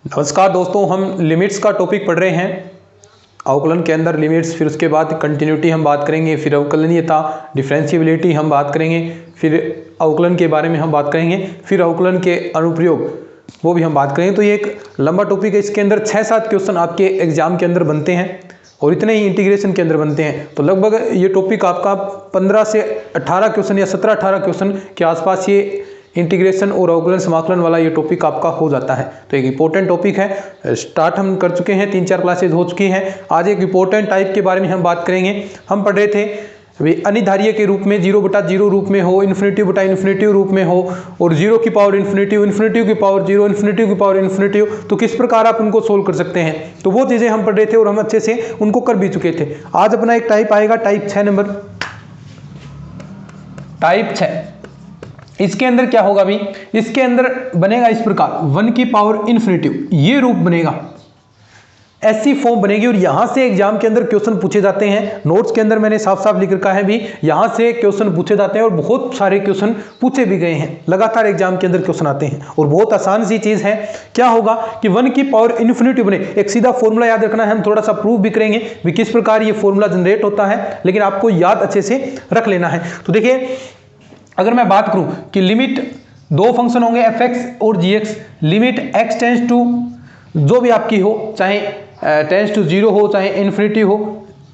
नमस्कार दोस्तों, हम लिमिट्स का टॉपिक पढ़ रहे हैं। अवकलन के अंदर लिमिट्स, फिर उसके बाद कंटिन्यूटी हम बात करेंगे, फिर अवकलनीयता, डिफरेंशिएबिलिटी हम बात करेंगे, फिर अवकलन के बारे में हम बात करेंगे, फिर अवकलन के अनुप्रयोग वो भी हम बात करेंगे। तो ये एक लंबा टॉपिक है। इसके अंदर 6-7 क्वेश्चन आपके एग्जाम के अंदर बनते हैं और इतने ही इंटीग्रेशन के अंदर बनते हैं। तो लगभग ये टॉपिक आपका 15 से 18 क्वेश्चन या 17-18 क्वेश्चन के आसपास ये इंटीग्रेशन और अवकलन समाकलन वाला ये टॉपिक आपका हो जाता है। तो एक इंपॉर्टेंट टॉपिक है। स्टार्ट हम कर चुके हैं, 3-4 क्लासेज हो चुकी हैं। आज एक इंपॉर्टेंट टाइप के बारे में हम बात करेंगे। हम पढ़ रहे थे अनिधारीय के रूप में 0/0 रूप में हो, इन्फिनिटी रूप में हो, और 0 की पावर इन्फिनिटी की पावर 0, इन्फिनिटी की पावर इन्फिनिटी, तो किस प्रकार आप उनको सोल्व कर सकते हैं। तो वो चीज़ें हम पढ़ रहे थे और हम अच्छे से उनको कर भी चुके थे। आज अपना एक टाइप आएगा, टाइप 6 नंबर, टाइप 6। इसके अंदर क्या होगा भाई, इसके अंदर बनेगा इस प्रकार 1 की पावर इन्फिनिटी, ये रूप बनेगा, ऐसी फॉर्म बनेगी। और यहां से एग्जाम के अंदर क्वेश्चन पूछे जाते हैं। नोट्स के अंदर मैंने साफ साफ लिख रखा है भी, यहां से क्वेश्चन पूछे जाते हैं और बहुत सारे क्वेश्चन पूछे भी गए हैं। लगातार एग्जाम के अंदर क्वेश्चन आते हैं और बहुत आसान सी चीज है। क्या होगा कि 1 की पावर इन्फिनिटी बने, एक सीधा फॉर्मूला याद रखना है। हम थोड़ा सा प्रूफ भी करेंगे भी किस प्रकार ये फॉर्मूला जनरेट होता है, लेकिन आपको याद अच्छे से रख लेना है। तो देखिए, अगर मैं बात करूं कि लिमिट दो फंक्शन होंगे fx और gx, limit x tends to जो भी आपकी हो, चाहे टेंस टू 0 हो चाहे इन्फिनिटी हो,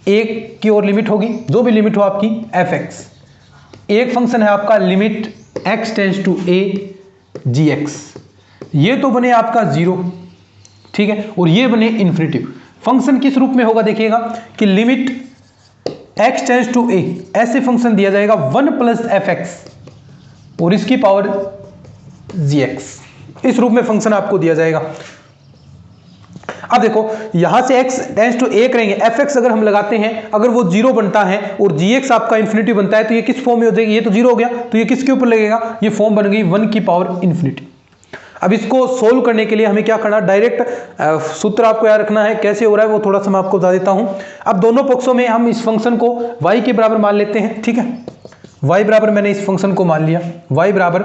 एक की ओर लिमिट होगी, जो भी लिमिट हो आपकी fx। एक फंक्शन है आपका limit x tends to a gx, ये तो बने आपका 0, ठीक है, और ये बने इन्फिनिटी। फंक्शन किस रूप में होगा देखिएगा कि limit x tends to a, ऐसे फंक्शन दिया जाएगा 1 + fx और इसकी पावर gx, इस रूप में फंक्शन आपको दिया जाएगा। अब देखो, यहां से x टेंस टू a करेंगे, fx अगर हम लगाते हैं, अगर वो 0 बनता है और gx आपका इन्फिनिटी बनता है, तो ये किस फॉर्म में हो जाएगी, ये तो 0 हो गया, तो ये किसके ऊपर लगेगा, ये फॉर्म बन गई 1 की पावर इन्फिनिटी। अब इसको सोल्व करने के लिए हमें क्या करना, डायरेक्ट सूत्र आपको याद रखना है। कैसे हो रहा है वो थोड़ा सा मैं आपको बता देता हूं। अब दोनों पक्षों में हम इस फंक्शन को y के बराबर मान लेते हैं, ठीक है। y बराबर मैंने इस फंक्शन को मान लिया, y बराबर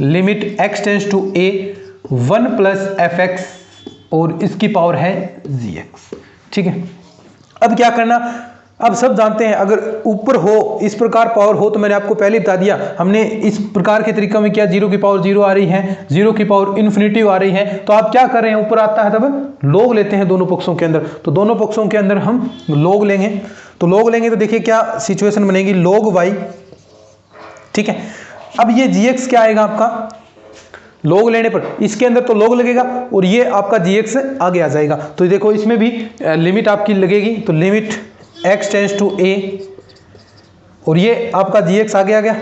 limit x tends to a 1 + fx और इसकी पावर है gx, ठीक है। अब क्या करना, अब सब जानते हैं, अगर ऊपर हो इस प्रकार पावर हो, तो मैंने आपको पहले बता दिया, हमने इस प्रकार के तरीका में किया, 0 की पावर 0 आ रही है, 0 की पावर इन्फिनिटी आ रही है, तो आप क्या कर रहे हैं, ऊपर आता है तब लॉग लेते हैं दोनों पक्षों के अंदर। तो दोनों पक्षों के अंदर हम लॉग लेंगे, तो लॉग लेंगे तो देखिए क्या सिचुएशन बनेगी, log y, ठीक है। अब ये gx क्या आएगा आपका, log लेने पर इसके अंदर तो log लगेगा और ये आपका gx आगे आ जाएगा। तो देखो इसमें भी लिमिट आपकी लगेगी, तो limit x tends to a और ये आपका gx आगे आ गया,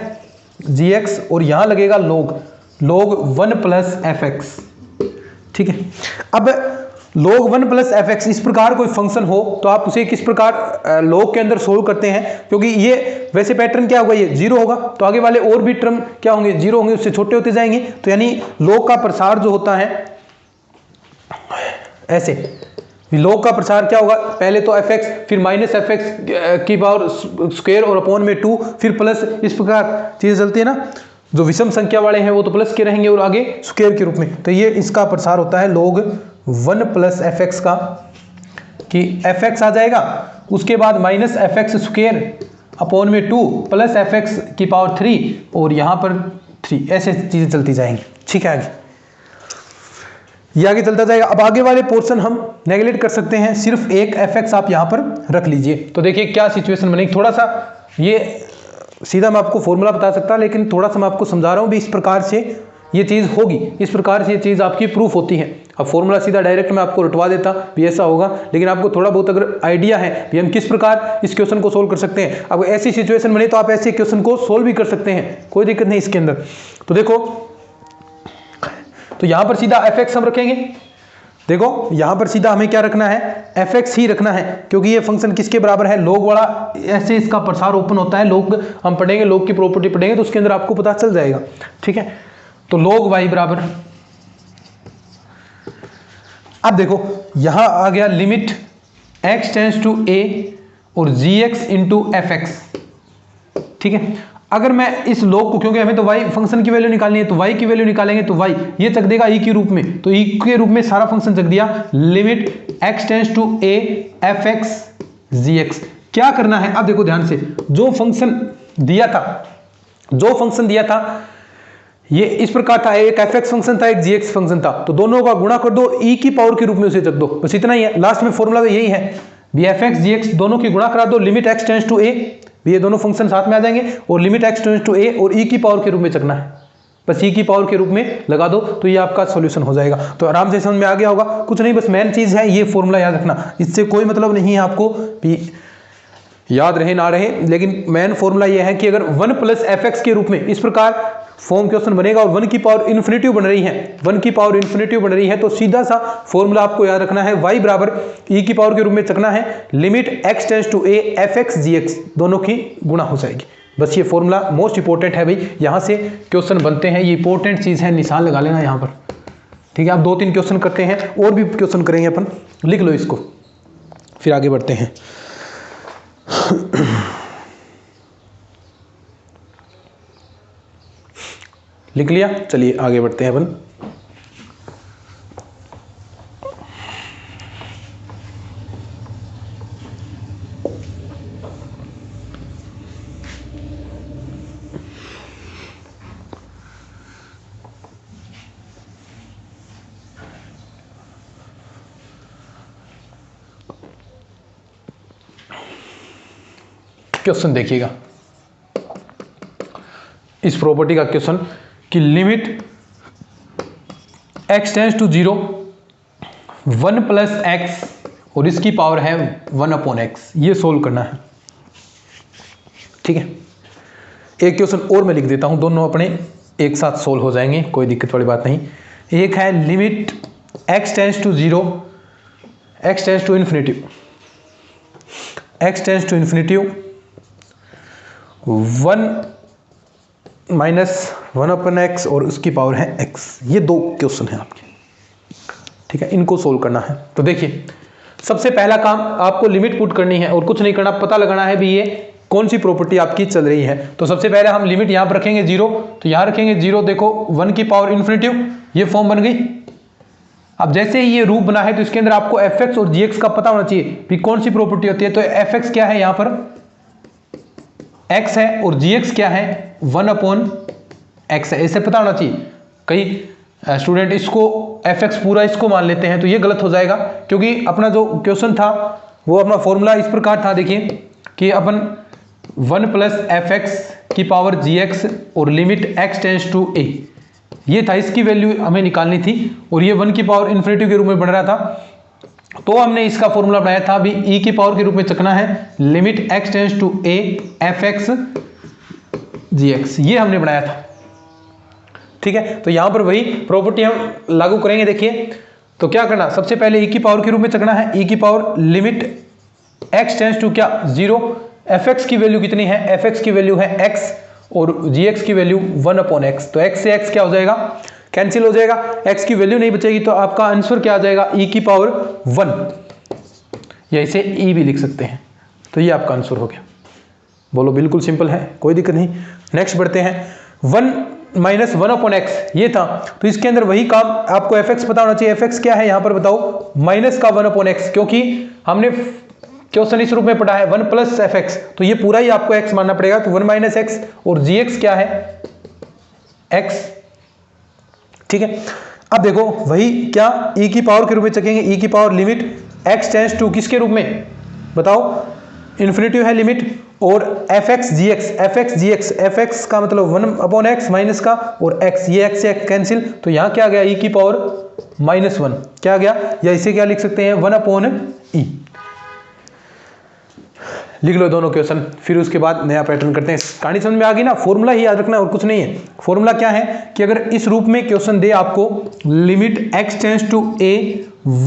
gx, और यहां लगेगा log 1 + fx, ठीक है। अब log 1 + fx, इस प्रकार कोई फंक्शन हो तो आप उसे किस प्रकार log के अंदर सोल्व करते हैं, क्योंकि ये वैसे पैटर्न क्या होगा, ये 0 होगा, तो आगे वाले और भी टर्म क्या होंगे, 0 होंगे, उससे छोटे होते जाएंगे। तो यानी log का प्रसार जो होता है ऐसे, log का प्रसार क्या होगा, पहले तो fx, फिर -fx की पावर स्क्वायर और अपॉन में 2, फिर प्लस, इस प्रकार चीजें चलती है ना। जो विषम संख्या वाले हैं वो तो प्लस के रहेंगे और आगे स्क्वायर के रूप में। तो ये इसका प्रसार होता है log 1 + fx का, कि fx आ जाएगा, उसके बाद -fx स्क्वायर अपॉन में 2 + fx की पावर 3 और यहां पर 3, ऐसे चीजें चलती जाएंगी, ठीक है। आगे ये आगे चलता जाएगा। अब आगे वाले पोर्शन हम नेगलेक्ट कर सकते हैं, सिर्फ एक fx आप यहां पर रख लीजिए। तो देखिए क्या सिचुएशन बनेगी, थोड़ा सा ये सीधा मैं आपको फॉर्मूला बता सकता, लेकिन थोड़ा सा मैं आपको समझा रहा हूं भी, इस प्रकार से ये चीज होगी, इस प्रकार से ये चीज आपकी प्रूफ होती है। अब फॉर्मूला सीधा डायरेक्ट मैं आपको रटवा देता भी ऐसा होगा, लेकिन आपको थोड़ा बहुत अगर आइडिया है भी हम किस प्रकार इस क्वेश्चन को सोल्व कर सकते हैं, अब ऐसी सिचुएशन बने तो आप ऐसे क्वेश्चन को सोल्व भी कर सकते हैं, कोई दिक्कत नहीं इसके अंदर। तो देखो, तो यहां पर सीधा fx हम रखेंगे, देखो यहां पर सीधा हमें क्या रखना है, fx ही रखना है, क्योंकि ये फंक्शन किसके बराबर है, log वाला, ऐसे इसका प्रसार ओपन होता है। log हम पढ़ेंगे, log की प्रॉपर्टी पढ़ेंगे तो उसके अंदर आपको पता चल जाएगा, ठीक है। तो log y बराबर, अब देखो यहां आ गया limit x tends to a और gx इंटू fx, ठीक है। अगर मैं इस log को, क्योंकि हमें तो y फंक्शन की वैल्यू निकालनी है, तो y की वैल्यू निकालेंगे तो y ये चक देगा e के रूप में, तो e के रूप में सारा फंक्शन चक दिया। Limit x tends to a fx gx। क्या करना है अब देखो ध्यान से, जो फंक्शन दिया था ये इस प्रकार था, एक fx फंक्शन था, एक gx फंक्शन था, तो दोनों का गुणा कर दो, e की पावर के रूप में उसे चक दो, बस इतना ही है। लास्ट में फॉर्मूला तो यही है, fx gx दोनों की गुणा करा दो, limit x tends to a, ये दोनों फंक्शन साथ में आ जाएंगे, और limit x tends to a और e की पावर के रूप में चकना है, बस e की पावर के रूप में लगा दो, तो ये आपका सॉल्यूशन हो जाएगा। तो आराम से समझ में आ गया होगा, कुछ नहीं, बस मेन चीज है ये फॉर्मूला याद रखना, इससे कोई मतलब नहीं है आपको भी याद रहे ना रहे, लेकिन मेन फॉर्मूला ये है कि अगर 1 प्लस fx के रूप में इस प्रकार फॉर्म क्वेश्चन बनेगा और 1 की पावर इन्फिनिटिव बन रही है, 1 की पावर इन्फिनिटिव बन रही है, तो सीधा सा फॉर्मूला आपको याद रखना है, y बराबर e की पावर के रूप में चकना है, limit x tends to a fx gx दोनों की गुणा हो जाएगी। बस ये फॉर्मूला मोस्ट इंपॉर्टेंट है भाई, यहाँ से क्वेश्चन बनते हैं, ये इंपॉर्टेंट चीज है, निशान लगा लेना यहाँ पर, ठीक है। आप 2-3 क्वेश्चन करते हैं, और भी क्वेश्चन करेंगे अपन, लिख लो इसको, फिर आगे बढ़ते हैं। लिख लिया, चलिए आगे बढ़ते हैं अपन। क्वेश्चन देखिएगा, इस प्रॉपर्टी का क्वेश्चन कि limit x tends to 0 1 plus x और इसकी पावर है 1/x, ये सोल्व करना है, ठीक है। एक क्वेश्चन और मैं लिख देता हूं, दोनों अपने एक साथ सोल्व हो जाएंगे, कोई दिक्कत वाली बात नहीं। एक है limit x tends to 0 x tends to infinitive 1 minus 1/x और उसकी पावर है x, ये 2 क्वेश्चन है आपके, ठीक है, इनको सोल्व करना है। तो देखिए सबसे पहला काम आपको लिमिट पुट करनी है और कुछ नहीं करना, पता लगाना है भी ये कौन सी प्रॉपर्टी आपकी चल रही है। तो सबसे पहले हम लिमिट यहाँ पर रखेंगे 0, तो यहाँ रखेंगे 0, देखो 1 की पावर इन्फिनिटिव, ये फॉर्म बन गई। अब जैसे ही ये रूप बना है तो इसके अंदर आपको fx और gx का पता होना चाहिए भी कौन सी प्रॉपर्टी होती है। तो fx क्या है, यहाँ पर x है, और gx क्या है 1/x है, ऐसे पता होना चाहिए। कई स्टूडेंट इसको fx पूरा इसको मान लेते हैं, तो ये गलत हो जाएगा, क्योंकि अपना जो क्वेश्चन था वो अपना फॉर्मूला इस प्रकार था, देखिए कि अपन 1 प्लस fx की पावर gx और limit x tends to a, ये था, इसकी वैल्यू हमें निकालनी थी, और ये 1 की पावर इन्फिनिटिव के रूप में बन रहा था, तो हमने इसका फॉर्मूला बनाया था अभी e की पावर के रूप में चकना है, limit x tends to a fx gx, ये हमने बनाया था, ठीक है। तो यहां पर वही प्रॉपर्टी हम लागू करेंगे। देखिए तो क्या करना, सबसे पहले e की पावर के रूप में चकना है, e की power limit x tends to क्या 0, fx की वैल्यू कितनी है, fx की वैल्यू है x और gx की वैल्यू 1/x, तो x से x क्या हो जाएगा, कैंसिल हो जाएगा, x की वैल्यू नहीं बचेगी, तो आपका आंसर क्या आ जाएगा e की पावर 1, या इसे e भी लिख सकते हैं, तो ये आपका आंसर हो गया। बोलो बिल्कुल सिंपल है, कोई दिक्कत नहीं। नेक्स्ट बढ़ते हैं, 1 माइनस 1/x ये था, तो इसके अंदर वही काम, आपको fx पता होना चाहिए, fx क्या है यहाँ पर बताओ, माइनस का 1/x, क्योंकि हमने क्वेश्चन इस रूप में पढ़ा है 1 प्लस fx, तो ये पूरा ही आपको x मानना पड़ेगा, तो 1 माइनस x और gx क्या है x, ठीक है। अब देखो वही क्या e की पावर के रूप में चकेंगे, e की power limit x tends to किसके रूप में बताओ, इन्फिनिटिव है लिमिट, और fx gx, fx का मतलब 1/x माइनस का, और x, ये x से x कैंसिल, तो यहाँ क्या आ गया e की पावर -1, क्या आ गया, या इसे क्या लिख सकते हैं 1/e। लिख लो दोनों क्वेश्चन, फिर उसके बाद नया पैटर्न करते हैं। कहानी समझ में आ गई ना, फॉर्मूला ही याद रखना और कुछ नहीं है। फॉर्मूला क्या है कि अगर इस रूप में क्वेश्चन दे आपको, limit x tends to a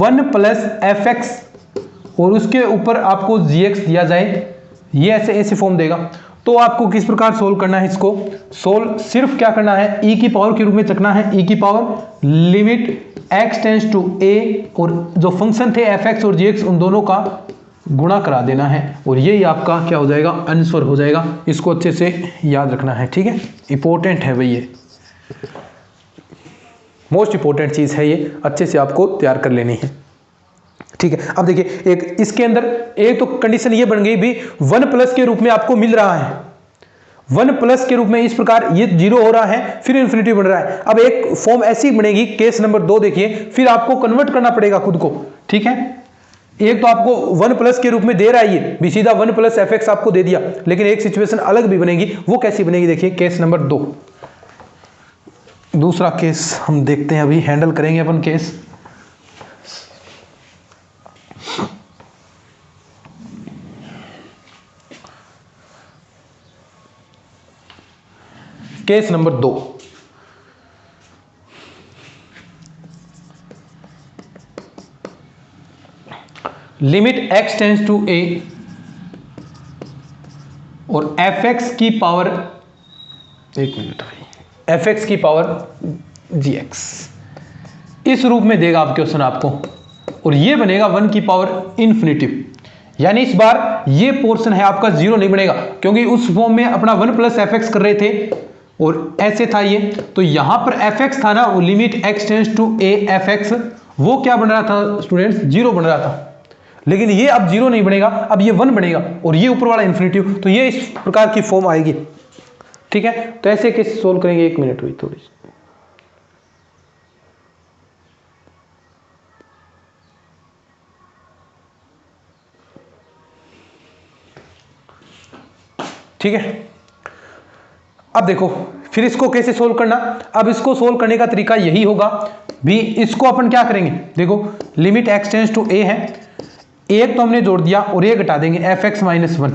1 plus fx और उसके ऊपर आपको gx दिया जाए, ये ऐसे फॉर्म देगा, तो आपको किस प्रकार सोल्व करना है, इसको सोल्व सिर्फ क्या करना है, e की पावर के रूप में चकना है, e की power limit x tends to a और जो फंक्शन थे fx और gx उन दोनों का गुणा करा देना है और यही आपका क्या हो जाएगा, आंसर हो जाएगा। इसको अच्छे से याद रखना है, ठीक है, इंपॉर्टेंट है भाई, ये मोस्ट इंपॉर्टेंट चीज़ है, ये अच्छे से आपको तैयार कर लेनी है, ठीक है। अब देखिए एक इसके अंदर एक तो कंडीशन ये बन गई भी 1 प्लस के रूप में आपको मिल रहा है, 1 प्लस के रूप में इस प्रकार ये 0 हो रहा है, फिर इन्फिनिटी बन रहा है। अब एक फॉर्म ऐसी बनेगी, केस नंबर 2 देखिए, फिर आपको कन्वर्ट करना पड़ेगा खुद को, ठीक है। एक तो आपको 1 प्लस के रूप में दे रहा है, ये भी सीधा 1 प्लस एफ एक्स आपको दे दिया, लेकिन एक सिचुएशन अलग भी बनेगी, वो कैसी बनेगी देखिए, केस नंबर 2। दूसरा केस हम देखते हैं, अभी हैंडल करेंगे अपन case. Case number 2, limit x tends to a और fx की पावर, एक मिनट भाई, fx की पावर gx, इस रूप में देगा आप क्वेश्चन आपको, और ये बनेगा 1 की पावर इन्फिनिटी। यानी इस बार ये पोर्शन है आपका 0 नहीं बनेगा, क्योंकि उस फॉर्म में अपना 1 प्लस एफ एक्स कर रहे थे और ऐसे था ये, तो यहां पर एफ एक्स था ना, वो limit x tends to a f x, वो क्या बन रहा था स्टूडेंट्स, 0 बन रहा था। लेकिन ये अब 0 नहीं बनेगा, अब ये 1 बनेगा और ये ऊपर वाला इन्फिनिटी, तो ये इस प्रकार की फॉर्म आएगी, ठीक है। तो ऐसे केस सोल्व करेंगे, एक मिनट हुई थोड़ी सी, ठीक है। अब देखो फिर इसको कैसे सोल्व करना, अब इसको सोल्व करने का तरीका यही होगा भी, इसको अपन क्या करेंगे, देखो limit x tends to a है, एक तो हमने जोड़ दिया और ये घटा देंगे एफ एक्स माइनस 1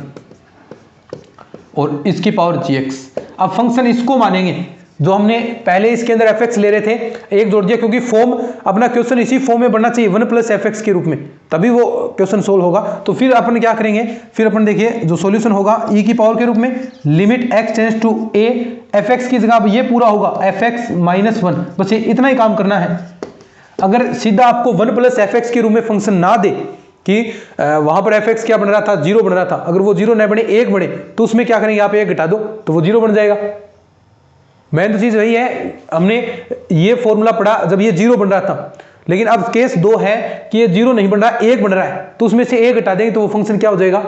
और इसकी पावर gx। अब फंक्शन इसको मानेंगे जो हमने पहले इसके अंदर एफ एक्स ले रहे थे, एक जोड़ दिया, क्योंकि फॉर्म अपना क्वेश्चन इसी फॉर्म में बनना चाहिए 1 प्लस एफ एक्स के रूप में, तभी वो क्वेश्चन सोल्व होगा। तो फिर अपन क्या करेंगे, फिर अपन देखिए जो सॉल्यूशन होगा e की पावर के रूप में, limit x tends to a, f x की जगह अब ये पूरा होगा एफ एक्स माइनस 1, बस ये इतना ही काम करना है। अगर सीधा आपको 1 प्लस एफ एक्स के रूप में फंक्शन ना दे कि वहां पर एफ एक्स क्या बन रहा था, 0 बन रहा था, अगर वो 0 न बने 1 बने, तो उसमें क्या करेंगे, आप 1 घटा दो तो वो 0 बन जाएगा। मेन तो चीज वही है, हमने ये फॉर्मूला पढ़ा जब ये 0 बन रहा था, लेकिन अब केस 2 है कि ये 0 नहीं बन रहा, 1 बन रहा है, तो उसमें से 1 घटा देंगे तो वो फंक्शन क्या हो जाएगा,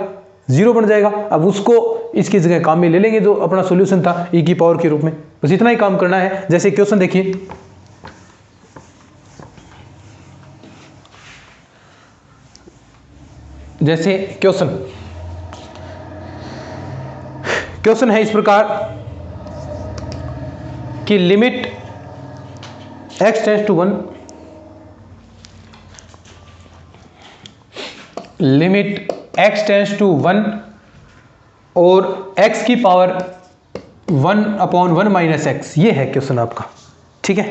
0 बन जाएगा। अब उसको इसकी जगह काम में ले लेंगे जो अपना सोल्यूशन था e की पावर के रूप में, बस इतना ही काम करना है। जैसे क्वेश्चन देखिए, जैसे क्वेश्चन है इस प्रकार कि limit x tends to 1, limit x tends to 1 और x की पावर 1/1 माइनस एक्स, ये है क्वेश्चन आपका, ठीक है।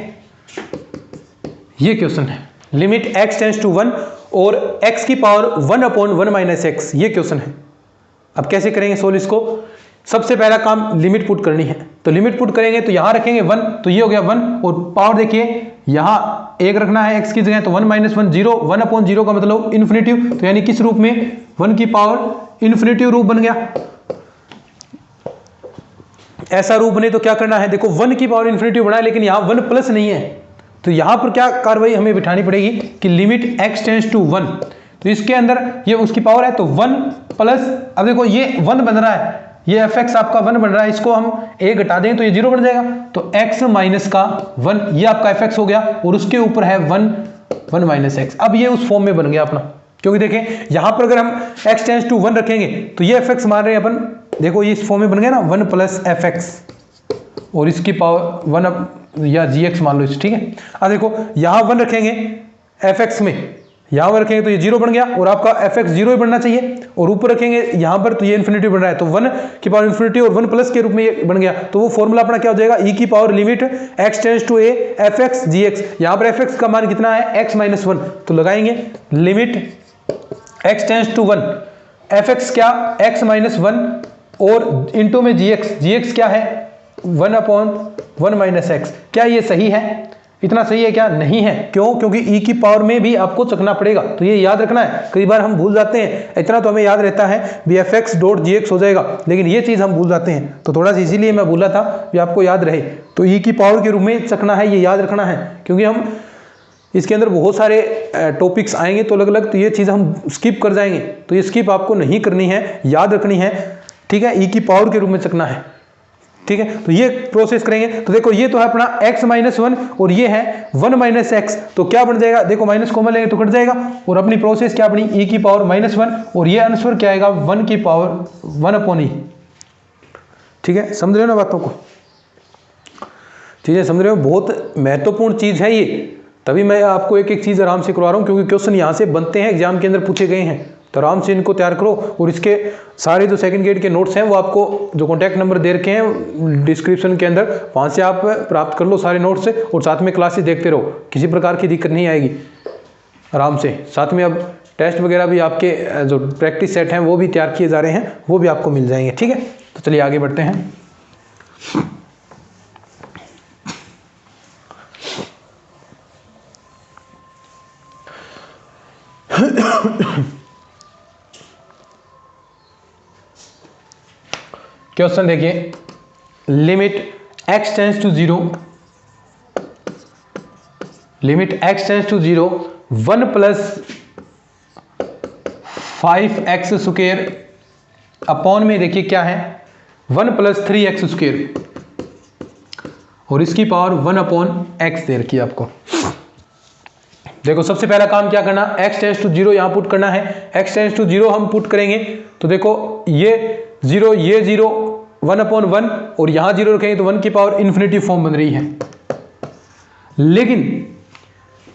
ये क्वेश्चन है लिमिट x टेंड्स टू 1 और x की पावर 1/1 माइनस एक्स, ये क्वेश्चन है। अब कैसे करेंगे सोल्व इसको, सबसे पहला काम लिमिट पुट करनी है, तो लिमिट पुट करेंगे तो यहां रखेंगे 1, तो ये हो गया 1, और पावर देखिए यहां 1 रखना है x की जगह, तो 1 माइनस 1 0, 1/0 का मतलब इन्फिनिटिव, तो यानी किस रूप में, 1 की पावर इन्फिनिटिव रूप बन गया। ऐसा रूप बने तो क्या करना है, देखो 1 की पावर इन्फिनिटिव बना है, लेकिन यहां 1 प्लस नहीं है, तो यहां पर क्या कार्रवाई हमें बिठानी पड़ेगी कि लिमिट x टेंड्स टू 1, तो इसके अंदर ये उसकी पावर है, तो 1 प्लस, अब देखो ये 1 बन रहा है, ये एफ एक्स आपका 1 बन रहा है, इसको हम 1 घटा दें तो ये 0 बन जाएगा, तो x माइनस का 1, ये आपका एफ एक्स हो गया, और उसके ऊपर है 1 माइनस एक्स। अब ये उस फॉर्म में बन गया अपना, क्योंकि देखें यहां पर अगर हम x टेंड्स टू 1 रखेंगे तो ये एफ एक्स मान रहे हैं अपन, देखो ये इस फॉर्म में बन गया ना, 1 प्लस एफ एक्स और इसकी पावर 1 या जी एक्स मान लो इस, ठीक है। अब देखो यहां 1 रखेंगे एफ एक्स में, यहां पर रखेंगे तो ये 0 बन गया, और आपका एफ एक्स 0 ही बनना चाहिए, और ऊपर रखेंगे यहां पर तो ये इन्फिनिटी बन रहा है, तो 1 की पावर इन्फिनिटी और 1 प्लस के रूप में ये बन गया, तो वो फॉर्मूला अपना क्या हो जाएगा, e की power limit x tends to a f x g x. यहां पर एफ एक्स का मान कितना है, x माइनस 1, तो लगाएंगे limit x tends to 1, f x क्या x माइनस 1 और इंटू में जी एक्स क्या है 1/1 माइनस एक्स। क्या ये सही है, इतना सही है क्या? नहीं है। क्यों? क्योंकि ई की पावर में भी आपको चखना पड़ेगा, तो ये याद रखना है। कई बार हम भूल जाते हैं, इतना तो हमें याद रहता है भी fx डॉट gx हो जाएगा, लेकिन ये चीज़ हम भूल जाते हैं, तो थोड़ा सा इसीलिए मैं बोला था कि आपको याद रहे। तो ई की पावर के रूप में चखना है, ये याद रखना है, क्योंकि हम इसके अंदर बहुत सारे टॉपिक्स आएंगे तो अलग अलग, तो ये चीज़ हम स्किप कर जाएंगे, तो ये स्किप आपको नहीं करनी है, याद रखनी है, ठीक है। ई की पावर के रूप में चखना है, ठीक है। तो ये प्रोसेस करेंगे, तो देखो ये तो है अपना x माइनस 1 और ये है 1 माइनस एक्स, तो क्या बन जाएगा? देखो माइनस कॉमन लेंगे तो कट जाएगा, और अपनी प्रोसेस क्या अपनी e की पावर माइनस 1, और ये आंसर क्या आएगा? 1 की पावर 1 अपॉन ई, ठीक है। समझ रहे हो ना बातों को? चीजें समझ रहे हो? बहुत महत्वपूर्ण चीज है ये, तभी मैं आपको एक एक चीज आराम से करवा रहा हूँ, क्योंकि क्वेश्चन यहाँ से बनते हैं, एग्जाम के अंदर पूछे गए हैं, तो आराम से इनको तैयार करो। और इसके सारे जो सेकंड ग्रेड के नोट्स हैं वो आपको जो कॉन्टैक्ट नंबर दे रखे हैं डिस्क्रिप्शन के अंदर, वहाँ से आप प्राप्त कर लो सारे नोट्स, और साथ में क्लासेस देखते रहो, किसी प्रकार की दिक्कत नहीं आएगी, आराम से। साथ में अब टेस्ट वगैरह भी आपके जो प्रैक्टिस सेट हैं वो भी तैयार किए जा रहे हैं, वो भी आपको मिल जाएंगे, ठीक है। तो चलिए आगे बढ़ते हैं। क्वेश्चन देखिए, limit x tends to 0, limit x tends to 0 1 plus 5x square upon में देखिए क्या है 1 प्लस 3x स्क्वायर, और इसकी पावर 1 अपॉन x दे रखी है आपको। देखो सबसे पहला काम क्या करना, x टेंस टू 0 यहां पुट करना है। x टेंस टू 0 हम पुट करेंगे तो देखो ये 0 ये 0 1 अपॉन 1, और यहां 0 रखेंगे तो 1 की पावर इन्फिनिटी फॉर्म बन रही है। लेकिन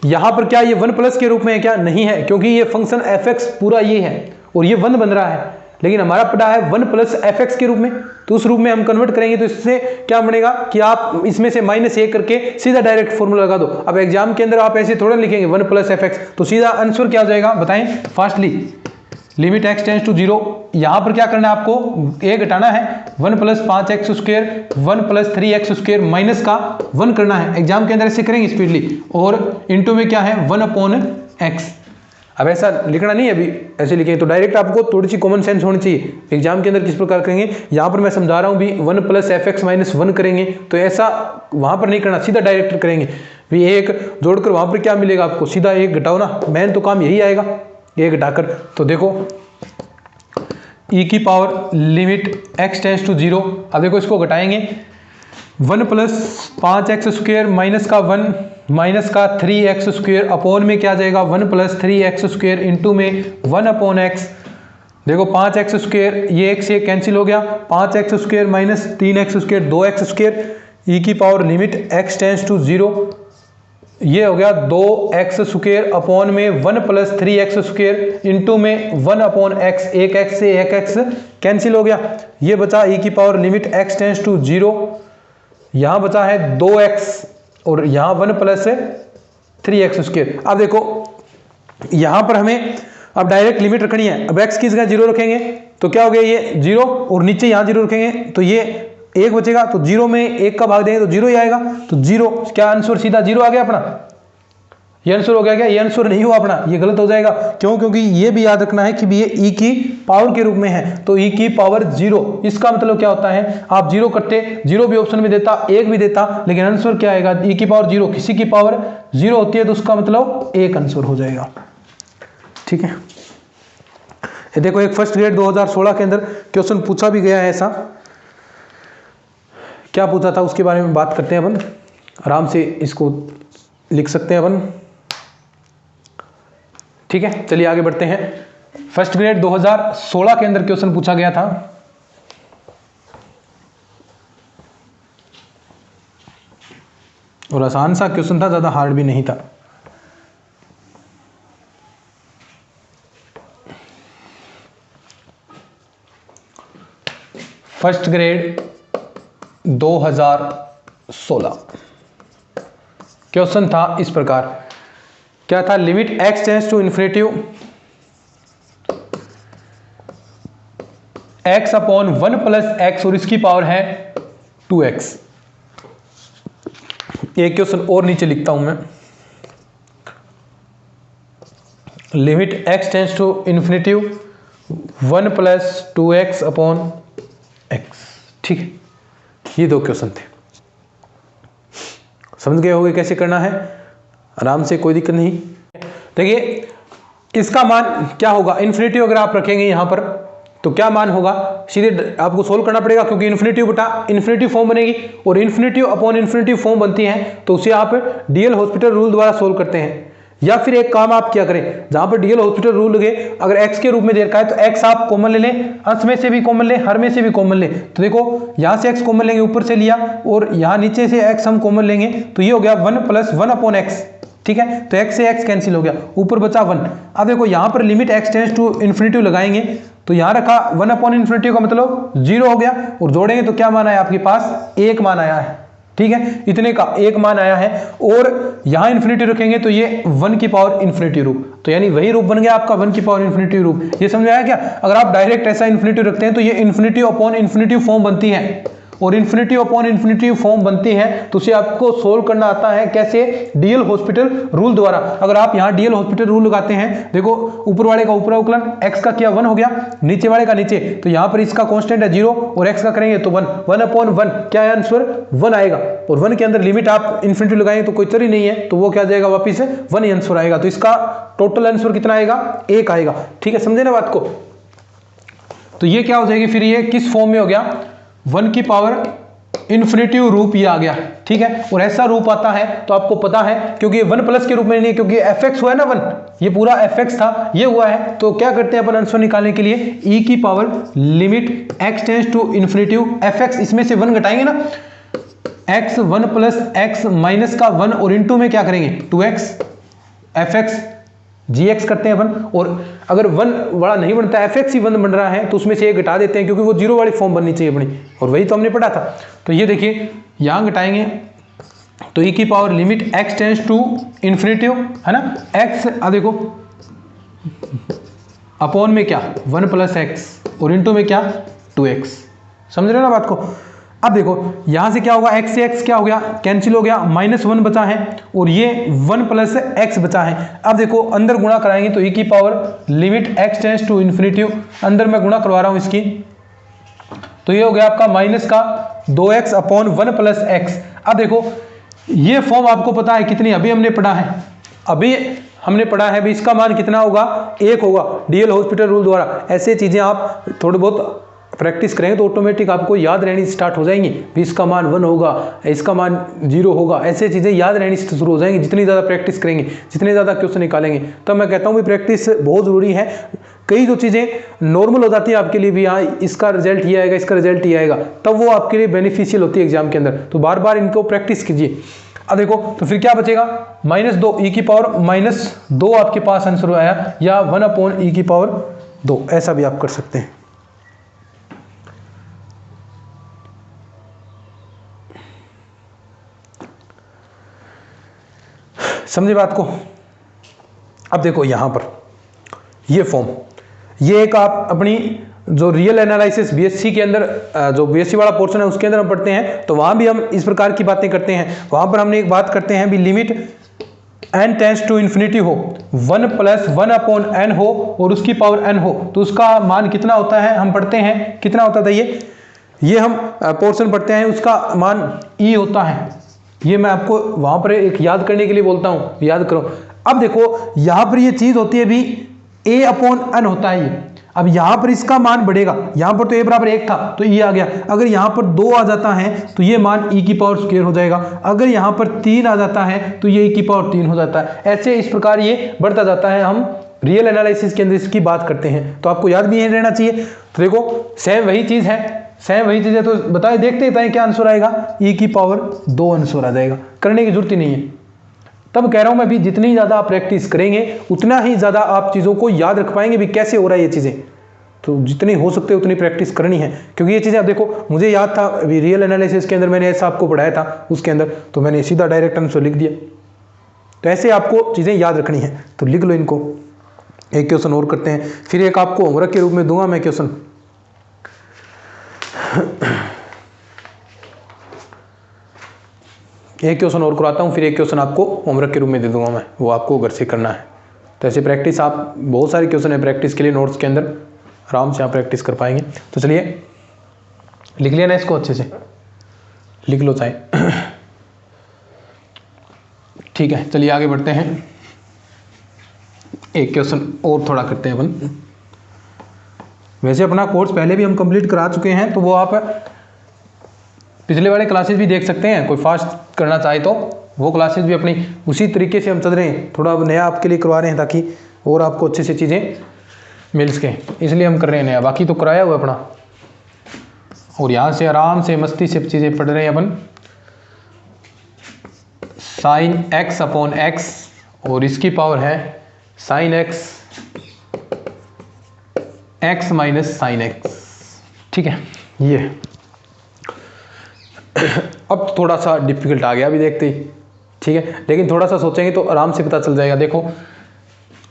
यहां पर क्या ये 1 प्लस के रूप में है क्या? नहीं है, क्योंकि ये फंक्शन fx पूरा ये है और ये 1 बन रहा है, लेकिन हमारा पड़ा है 1 प्लस fx के रूप में, तो उस रूप में हम कन्वर्ट करेंगे। तो इससे क्या बनेगा कि आप इसमें से -1 करके सीधा डायरेक्ट फॉर्मूला लगा दो। अब एग्जाम के अंदर आप ऐसे थोड़ा लिखेंगे 1 प्लस fx, तो सीधा आंसर क्या हो जाएगा बताएं fastly. Limit x tends to 0, यहां पर क्या करना है आपको? a घटाना है, 1 plus 5x square 1 plus 3x square minus का 1 करना है। एग्जाम के अंदर ऐसे करेंगे स्पीडली, और इनटू में क्या है 1 अपॉन x। अब ऐसा लिखना नहीं है, अभी ऐसे लिखेंगे तो डायरेक्ट आपको थोड़ी सी कॉमन सेंस होनी चाहिए। एग्जाम के अंदर किस प्रकार करेंगे, यहाँ पर मैं समझा रहा हूँ भी 1 प्लस fx माइनस 1 करेंगे, तो ऐसा वहाँ पर नहीं करना, सीधा डायरेक्ट करेंगे भी एक जोड़कर वहाँ पर क्या मिलेगा आपको? सीधा एक घटाओ ना, मेन तो काम यही आएगा, एक घटाकर। तो देखो e की power limit x tends to 0, अब देखो इसको घटाएंगे 1 प्लस 5x स्क्वायर माइनस का 1 माइनस का 3x स्क्वायर अपॉन में क्या जाएगा 1 प्लस 3x स्क्वायर इंटू में 1 अपॉन x। देखो 5x स्क्वायर ये x से कैंसिल हो गया, 5x square minus 3x square 2x square, e की power limit x tends to 0, ये हो गया 2x स्क्वायर अपॉन में 1 प्लस 3x स्क्वायर इंटू में 1 अपॉन x, एक x से एक x कैंसिल हो गया, ये बचा e की power limit x tends to 0, यहाँ बचा है 2x और यहाँ 1 प्लस 3x स्क्वायर। अब देखो यहाँ पर हमें अब डायरेक्ट लिमिट रखनी है। अब x की जगह 0 रखेंगे तो क्या हो गया ये 0, और नीचे यहाँ 0 रखेंगे तो ये 1 बचेगा, तो 0 में 1 का भाग देंगे तो 0 ही आएगा, तो 0 क्या आंसर सीधा 0 आ गया अपना। ये आंसर हो गया क्या? ये आंसर नहीं हुआ अपना, ये गलत हो जाएगा। क्यों? क्योंकि ये भी याद रखना है कि ये e की पावर के रूप में है, तो e की पावर 0, इसका मतलब क्या होता है? आप 0 करते, 0 भी ऑप्शन में देता, 1 भी देता, लेकिन आंसर क्या आएगा? e की पावर 0, किसी की पावर 0 होती है तो उसका मतलब 1 आंसर हो जाएगा, ठीक है। ये देखो एक फर्स्ट ग्रेड 2016 के अंदर क्वेश्चन पूछा भी गया है ऐसा। क्या पूछा था उसके बारे में बात करते हैं अपन, आराम से इसको लिख सकते हैं अपन, ठीक है। चलिए आगे बढ़ते हैं। फर्स्ट ग्रेड 2016 के अंदर क्वेश्चन पूछा गया था। और आसान सा क्वेश्चन था, ज्यादा हार्ड भी नहीं था। फर्स्ट ग्रेड 2016 क्वेश्चन था इस प्रकार, क्या था? Limit x tends to infinity x upon 1 plus x और इसकी पावर है 2x। एक क्वेश्चन और नीचे लिखता हूं मैं, limit x tends to infinity 1 + 2x upon x। ठीक है, ये दो क्वेश्चन थे, समझ गए होंगे कैसे करना है, आराम से, कोई दिक्कत नहीं। देखिए इसका मान क्या होगा, इन्फिनिटी अगर आप रखेंगे यहां पर तो क्या मान होगा, सीधे आपको सोल्व करना पड़ेगा, क्योंकि इन्फिनिटी बटा इन्फिनिटी फॉर्म बनेगी, और इन्फिनिटी अपॉन इन्फिनिटी फॉर्म बनती है तो उसे आप डीएल हॉस्पिटल रूल द्वारा सोल्व करते हैं। या फिर एक काम आप क्या करें, जहां पर डीएल हॉस्पिटल रूल लगे, अगर x के रूप में दे रखा है तो x आप कॉमन ले लें, अंश में से भी कॉमन लें, हर में से भी कॉमन लें। तो देखो यहां से x कॉमन लेंगे, ऊपर से लिया, और यहां नीचे से x हम कॉमन लेंगे, तो ये हो गया 1 + 1 अपॉन x। ठीक है, तो x से x कैंसिल हो गया, ऊपर बचा 1। अब देखो यहां पर limit x tends to infinity लगाएंगे, तो यहां रखा 1 अपॉन इन्फिनिटी का मतलब 0 हो गया, और जोड़ेंगे तो क्या मान आया आपके पास, 1 मान आया है। ठीक है, इतने का 1 मान आया है, और यहां इन्फिनिटी रखेंगे तो ये 1 की पावर इन्फिनिटी रूप, तो यानी वही रूप बन गया आपका 1 की पावर इन्फिनिटी रूप। ये समझ आया क्या? अगर आप डायरेक्ट ऐसा इन्फिनिटी रखते हैं तो ये इन्फिनिटी अपॉन इन्फिनिटी फॉर्म बनती है, और इन्फिनिटी अपॉन इन्फिनिटी फॉर्म बनती है तो उसे आपको सोल्व करना आता है कैसे, डीएल हॉस्पिटल रूल द्वारा। अगर आप यहाँ डीएल हॉस्पिटल रूल लगाते हैं, देखो ऊपर वाले का ऊपर अवकलन, x का क्या 1 हो गया, नीचे वाले का नीचे, तो यहाँ पर इसका कांस्टेंट है 0, और x का करेंगे तो 1, 1 अपॉन 1 क्या है आंसर, 1 आएगा, और 1 के अंदर लिमिट आप इन्फिनिटी लगाएंगे तो कोई चर ही नहीं है, तो वो क्या जाएगा वापिस 1 ही आंसर आएगा। तो इसका टोटल आंसर कितना आएगा, 1 आएगा। ठीक है, समझे ना बात को? तो ये क्या हो जाएगी फिर, ये किस फॉर्म में हो गया, 1 की पावर इन्फिनिटिव रूप ये आ गया। ठीक है, और ऐसा रूप आता है तो आपको पता है, क्योंकि ये 1 प्लस के रूप में नहीं, क्योंकि fx हुआ है ना 1, ये पूरा fx था, ये हुआ है, तो क्या करते हैं अपन आंसर निकालने के लिए, e की power limit x tends to infinitive fx, इसमें से 1 घटाएंगे ना, x 1 + x माइनस का 1, और इनटू में क्या करेंगे 2x fx gx करते हैं 1, और अगर 1 बड़ा नहीं बनता, fx ही 1 बन रहा है तो उसमें से एक घटा देते हैं, क्योंकि वो 0 वाली फॉर्म बननी चाहिए अपनी, और वही तो हमने पढ़ा था। तो ये देखिए यहां घटाएंगे तो e की power limit x tends to infinitive है ना, x देखो अपॉन में क्या 1 + x, और इनटू में क्या 2x। समझ रहे हो ना बात को? अब देखो यहां से क्या होगा, x से x क्या हो गया, कैंसिल हो गया, -1 बचा है, और ये 1 + x बचा है। अब देखो अंदर गुणा कराएंगे तो e की power limit x tends to infinitive, अंदर मैं गुणा करवा रहा हूं इसकी, तो ये हो गया आपका माइनस का 2x अपॉन 1 + x। अब देखो ये फॉर्म आपको पता है कितनी, अभी हमने पढ़ा है, अभी इसका मान कितना होगा, 1 होगा डीएल हॉस्पिटल रूल द्वारा। ऐसे चीजें आप थोड़ी बहुत प्रैक्टिस करेंगे तो ऑटोमेटिक आपको याद रहनी स्टार्ट हो जाएंगी, भी इसका मान 1 होगा, इसका मान 0 होगा, ऐसे चीज़ें याद रहनी शुरू हो जाएंगी जितनी ज़्यादा प्रैक्टिस करेंगे, जितने ज़्यादा क्वेश्चन निकालेंगे। तो मैं कहता हूँ भी प्रैक्टिस बहुत ज़रूरी है। कई जो चीज़ें नॉर्मल हो जाती है आपके लिए भी, हाँ इसका रिजल्ट ये आएगा, इसका रिजल्ट ये आएगा, तब वो आपके लिए बेनिफिशियल होती है एग्जाम के अंदर। तो बार बार इनको प्रैक्टिस कीजिए। अब देखो तो फिर क्या बचेगा, -2 e की पावर -2 आपके पास आंसर आया, या 1 अपॉन e की पावर 2, ऐसा भी आप कर सकते हैं। समझे बात को? अब देखो यहां पर ये फॉर्म, ये एक आप अपनी जो रियल एनालिसिस बीएससी के अंदर, जो बीएससी वाला पोर्शन है उसके अंदर हम पढ़ते हैं, तो वहां भी हम इस प्रकार की बातें करते हैं। वहां पर हमने एक बात करते हैं भी limit n tends to infinity हो, 1 + 1 अपॉन n हो, और उसकी पावर n हो, तो उसका मान कितना होता है, हम पढ़ते हैं कितना होता था, ये हम पोर्शन पढ़ते हैं, उसका मान e होता है। ये मैं आपको वहां पर एक याद करने के लिए बोलता हूं, याद करो। अब देखो यहां पर ये चीज होती है भी a अपॉन n होता है ये। अब यहां पर इसका मान बढ़ेगा, यहां पर तो a बराबर 1 था तो e आ गया, अगर यहां पर 2 आ जाता है तो ये मान e की पावर स्क्वायर हो जाएगा, अगर यहां पर 3 आ जाता है तो ये e की पावर 3 हो जाता है। ऐसे इस प्रकार ये बढ़ता जाता है। हम रियल एनालिसिस के अंदर इसकी बात करते हैं, तो आपको याद भी यही रहना चाहिए। तो देखो सेम वही चीज है, तो बताए देखते हैं क्या आंसर आएगा, e की पावर 2 आंसर आ जाएगा, करने की जरूरत ही नहीं है। तब कह रहा हूं मैं भी, जितनी ज्यादा आप प्रैक्टिस करेंगे उतना ही ज्यादा आप चीजों को याद रख पाएंगे भी कैसे हो रहा है ये चीजें। तो जितनी हो सकते उतनी प्रैक्टिस करनी है, क्योंकि ये चीजें अब देखो मुझे याद था अभी रियल एनालिसिस के अंदर मैंने ऐसा आपको पढ़ाया था उसके अंदर, तो मैंने सीधा डायरेक्ट आंसर लिख दिया। तो ऐसे आपको चीजें याद रखनी है, तो लिख लो इनको। एक क्वेश्चन और करते हैं, फिर एक आपको होमवर्क के रूप में दूंगा मैं क्वेश्चन। एक क्वेश्चन और करवाता हूँ, फिर एक क्वेश्चन आपको होमवर्क के रूप में दे दूंगा मैं, वो आपको घर से करना है। तो ऐसे प्रैक्टिस आप, बहुत सारे क्वेश्चन है प्रैक्टिस के लिए नोट्स के अंदर, आराम से आप प्रैक्टिस कर पाएंगे। तो चलिए लिख लिया ना इसको, अच्छे से लिख लो चाहे। ठीक है, चलिए आगे बढ़ते हैं। एक क्वेश्चन और थोड़ा करते हैं अपन। वैसे अपना कोर्स पहले भी हम कंप्लीट करा चुके हैं, तो वो आप पिछले वाले क्लासेस भी देख सकते हैं। कोई फास्ट करना चाहे तो वो क्लासेस भी अपनी उसी तरीके से हम चल रहे हैं, थोड़ा नया आपके लिए करवा रहे हैं ताकि और आपको अच्छे से चीज़ें मिल सकें, इसलिए हम कर रहे हैं नया। बाकी तो कराया हुआ अपना, और यहाँ से आराम से मस्ती से चीज़ें पढ़ रहे हैं अपन। साइन एक्स अपॉन एक्स, और इसकी पावर है sine x x minus sine x. ठीक है, ये अब थोड़ा सा डिफिकल्ट आ गया अभी देखते ही। ठीक है, लेकिन थोड़ा सा सोचेंगे तो आराम से पता चल जाएगा। देखो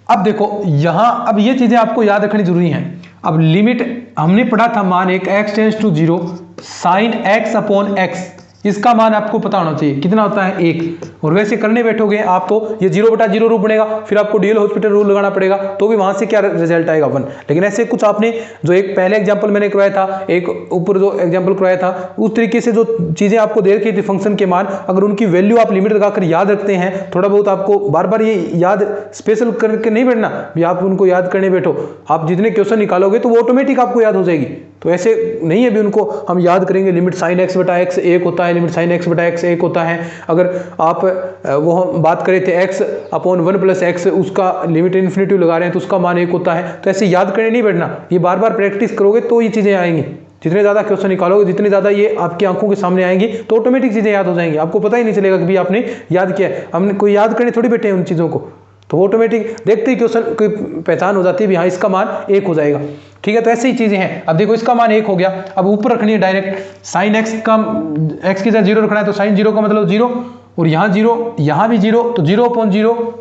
अब देखो यहाँ, अब ये चीज़ें आपको याद रखनी जरूरी हैं। अब लिमिट हमने पढ़ा था, मान एक x tends to 0 sine x upon x, इसका मान आपको पता होना चाहिए कितना होता है 1। और वैसे करने बैठोगे आप तो ये 0/0 रूप बनेगा, फिर आपको डीएल हॉस्पिटल रूल लगाना पड़ेगा, तो भी वहां से क्या रिजल्ट आएगा 1। लेकिन ऐसे कुछ आपने जो एक पहले एग्जांपल मैंने करवाया था, एक ऊपर जो एग्जांपल करवाया था, उस तरीके से जो चीजें आपको दे रखी थी फंक्शन के मान, अगर उनकी वैल्यू आप लिमिट लगाकर याद रखते हैं, थोड़ा बहुत आपको बार बार ये याद स्पेशल करके नहीं बैठना भी आप उनको याद करने बैठो। आप जितने क्वेश्चन निकालोगे तो वो ऑटोमेटिक आपको याद हो जाएगी। तो ऐसे नहीं है भी उनको हम याद करेंगे, लिमिट साइन एक्स बटा एक्स 1 होता है, लिमिट साइन एक्स बटा एक्स 1 होता है। अगर आप वो हम बात करें थे x अपॉन 1 प्लस एक्स, उसका लिमिट इन्फिनिटी लगा रहे हैं तो उसका मान 1 होता है। तो ऐसे याद करने नहीं बैठना, ये बार बार प्रैक्टिस करोगे तो ये चीज़ें आएंगी। जितने ज़्यादा क्वेश्चन निकालोगे, जितने ज़्यादा ये आपकी आंखों के सामने आएंगी, तो ऑटोमेटिक चीज़ें याद हो जाएंगी, आपको पता ही नहीं चलेगा कि भी आपने याद किया है। हमने कोई याद करने थोड़ी बैठे हैं उन चीज़ों को, तो ऑटोमेटिक देखते ही क्वेश्चन की पहचान हो जाती है भी हाँ इसका मान 1 हो जाएगा। ठीक है, तो ऐसी ही चीजें हैं। अब देखो इसका मान 1 हो गया, अब ऊपर रखनी है डायरेक्ट साइन एक्स का, एक्स की जगह 0 रखना है, तो साइन 0 का मतलब 0, और यहाँ 0, यहाँ भी 0, तो 0/0।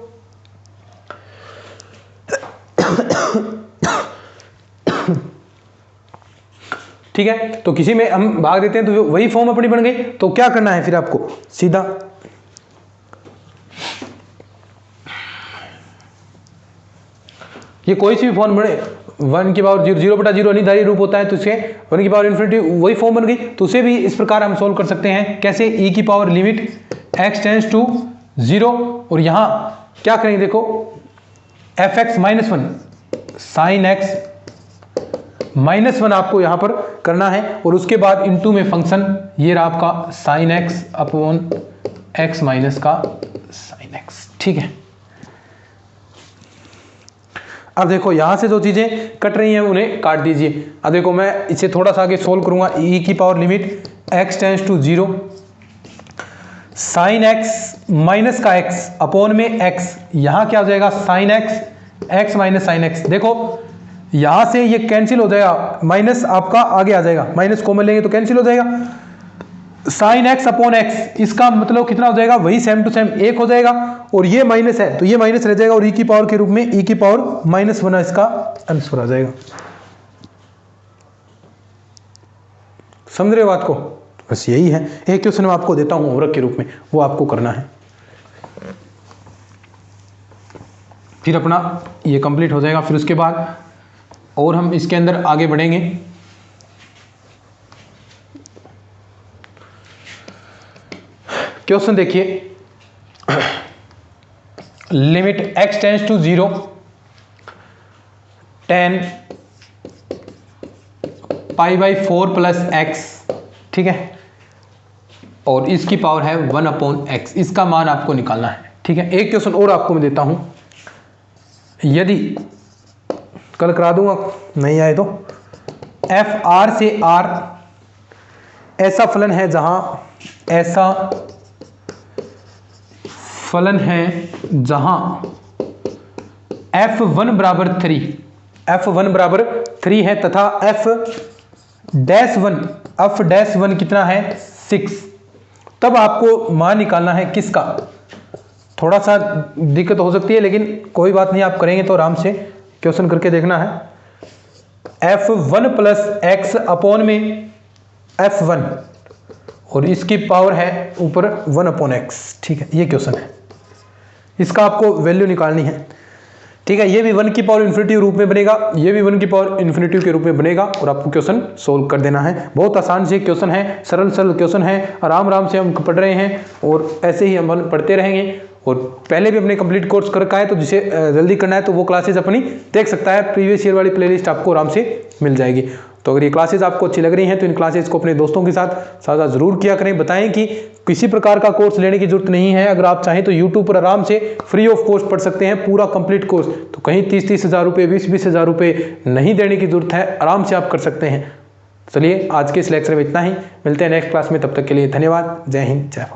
ठीक है, तो किसी में हम भाग देते हैं तो वही फॉर्म अपनी बन गई। तो क्या करना है फिर आपको, सीधा ये कोई सी भी फॉर्म बने, 1 की पावर 0/0 अनिधारी रूप होता है, तो इसके 1 की पावर इन्फिनिटी वही फॉर्म बन गई। तो उसे भी इस प्रकार हम सोल्व कर सकते हैं, कैसे, e की power limit x tends to 0, और यहाँ क्या करेंगे देखो fx minus 1 sine x minus 1 आपको यहाँ पर करना है, और उसके बाद इनटू में फंक्शन ये रहा आपका sign x upon x minus का साइन एक्स। ठीक है, अब देखो यहां से जो चीजें कट रही हैं उन्हें काट दीजिए। अब देखो मैं इसे थोड़ा सा आगे सोल्व करूंगा, e की power limit x tends to 0 sine x minus का x अपॉन में x, यहां क्या हो जाएगा sine x minus sine x। देखो यहां से ये कैंसिल हो जाएगा, माइनस आपका आगे आ जाएगा, माइनस कॉमन लेंगे तो कैंसिल हो जाएगा। साइन एक्स अपॉन एक्स, इसका मतलब कितना हो जाएगा, वही सेम टू सेम 1 हो जाएगा, और ये माइनस है तो ये माइनस रह जाएगा, और e की पावर के रूप में e की पावर -1 इसका आंसर आ जाएगा। समझ रहे हो बात को, बस यही है। एक क्वेश्चन मैं आपको देता हूं होमवर्क के रूप में, वो आपको करना है, फिर अपना ये कंप्लीट हो जाएगा। फिर उसके बाद और हम इसके अंदर आगे बढ़ेंगे। क्वेश्चन देखिए, limit x tends to 0 tan π/4 plus x, ठीक है, और इसकी पावर है 1/x, इसका मान आपको निकालना है। ठीक है, एक क्वेश्चन और आपको मैं देता हूं, यदि कल करा दूंगा नहीं आए तो, f r से r ऐसा फलन है जहां ऐसा फलन है जहां f1 बराबर 3, f1 बराबर 3 है, तथा f'1 कितना है 6, तब आपको मान निकालना है किसका। थोड़ा सा दिक्कत हो सकती है लेकिन कोई बात नहीं, आप करेंगे तो आराम से क्वेश्चन करके देखना है। f1 प्लस x अपॉन में f1, और इसकी पावर है ऊपर 1/x। ठीक है, ये क्वेश्चन है, इसका आपको वैल्यू निकालनी है। ठीक है, ये भी 1 की पावर इन्फिनिटिव रूप में बनेगा, ये भी 1 की पावर इन्फिनिटिव के रूप में बनेगा और आपको क्वेश्चन सोल्व कर देना है। बहुत आसान से क्वेश्चन है, सरल सरल क्वेश्चन है, आराम से हम पढ़ रहे हैं और ऐसे ही हम पढ़ते रहेंगे। और पहले भी अपने कंप्लीट कोर्स कर रखा है, तो जिसे जल्दी करना है तो वो क्लासेज अपनी देख सकता है, प्रीवियस ईयर वाली प्लेलिस्ट आपको आराम से मिल जाएगी। तो अगर ये क्लासेज आपको अच्छी लग रही हैं तो इन क्लासेज को अपने दोस्तों के साथ साझा जरूर किया करें। बताएं कि किसी प्रकार का कोर्स लेने की जरूरत नहीं है, अगर आप चाहें तो यूट्यूब पर आराम से फ्री ऑफ कॉस्ट पढ़ सकते हैं पूरा कंप्लीट कोर्स। तो कहीं 30-30 हज़ार रुपये, 20-20 हज़ार रुपये नहीं देने की जरूरत है, आराम से आप कर सकते हैं। चलिए आज के इस लेक्चर में इतना ही, मिलते हैं नेक्स्ट क्लास में, तब तक के लिए धन्यवाद। जय हिंद, जय भारत।